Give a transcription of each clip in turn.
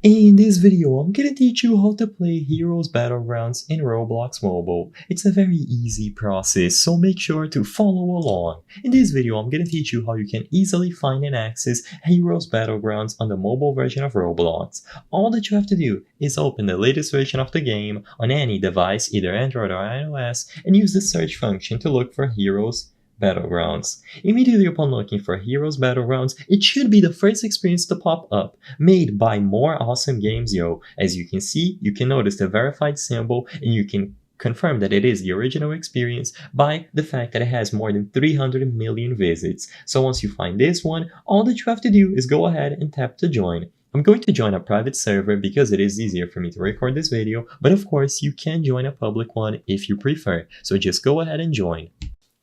In this video, I'm gonna teach you how to play Heroes Battlegrounds in Roblox Mobile. It's a very easy process, so make sure to follow along. In this video, I'm gonna teach you how you can easily find and access Heroes Battlegrounds on the mobile version of Roblox. All that you have to do is open the latest version of the game on any device, either Android or iOS, and use the search function to look for Heroes Battlegrounds. Immediately upon looking for Heroes Battlegrounds, it should be the first experience to pop up, made by More Awesome Games Yo. As you can see, you can notice the verified symbol and you can confirm that it is the original experience by the fact that it has more than 300 million visits. So once you find this one, all that you have to do is go ahead and tap to join. I'm going to join a private server because it is easier for me to record this video, but of course you can join a public one if you prefer, so just go ahead and join.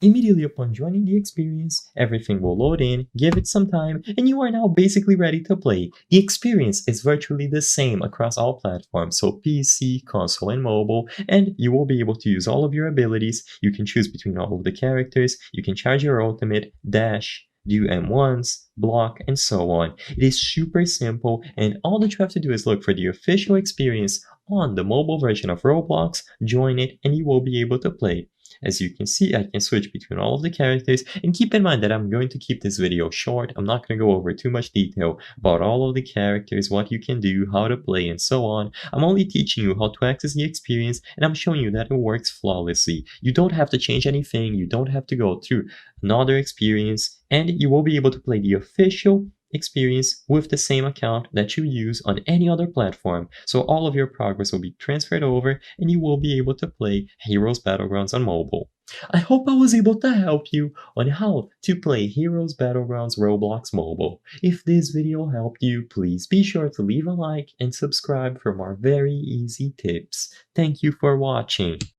Immediately upon joining the experience, everything will load in, give it some time, and you are now basically ready to play. The experience is virtually the same across all platforms, so PC, console, and mobile, and you will be able to use all of your abilities. You can choose between all of the characters, you can charge your ultimate, dash, do M1s, block, and so on. It is super simple, and all that you have to do is look for the official experience on the mobile version of Roblox, join it, and you will be able to play. As you can see, I can switch between all of the characters, and keep in mind that I'm going to keep this video short. I'm not going to go over too much detail about all of the characters, what you can do, how to play, and so on. I'm only teaching you how to access the experience, and I'm showing you that it works flawlessly. You don't have to change anything, you don't have to go through another experience, and you will be able to play the official experience with the same account that you use on any other platform. So all of your progress will be transferred over and you will be able to play Heroes Battlegrounds on mobile. I hope I was able to help you on how to play Heroes Battlegrounds Roblox Mobile. If this video helped you, please be sure to leave a like and subscribe for more very easy tips. Thank you for watching.